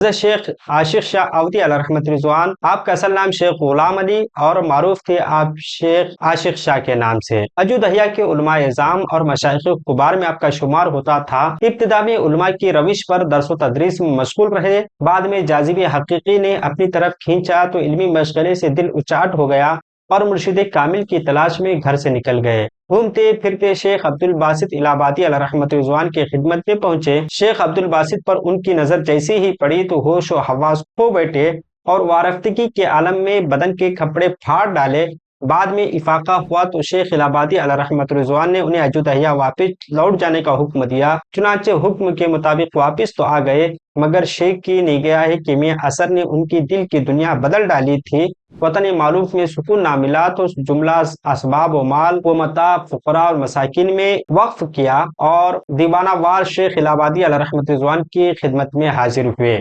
शेख आशिक शाह अवधी अलैहि रहमत रिजवान, आपका असल नाम शेख गुलाम अली और मारूफ थे आप शेख आशिक शाह के नाम से। अजूदहिया के उलमा इज़ाम और मशाइख कुबार में आपका शुमार होता था। इब्तिदा में उलमा की रविश पर दरस तदरीस में मशगूल रहे। बाद में जाज़िब हकीकी ने अपनी तरफ खींचा तो इल्मी मशगले से दिल उचाट हो गया और मुर्शिद कामिल की तलाश में घर से निकल गए। घूमते फिरते शेख अब्दुल बासित इलाहाबादी अलैहि रहमत रिजवान की खिदमत में पहुंचे। शेख अब्दुल बासित पर उनकी नजर जैसे ही पड़ी तो होश और हवास खो बैठे और वारफ्तगी के आलम में बदन के कपड़े फाड़ डाले। बाद में इफाका हुआ तो शेख इलाहाबादी अलैहि रहमत रिजवान ने उन्हें अजूदहिया वापस लौट जाने का हुक्म दिया। चुनांचे हुक्म के मुताबिक वापस तो आ गए, मगर शेख की निगाह किमिया असर ने उनकी दिल की दुनिया बदल डाली थी। वतन मारूफ में सुकून ना मिला तो जुमला असबाब व माल व मता फुकरा और मसाकिन में वक्फ किया और दीवाना वार शेख इलाहाबादी अलैहि रहमत रिजवान की खिदमत में हाजिर हुए।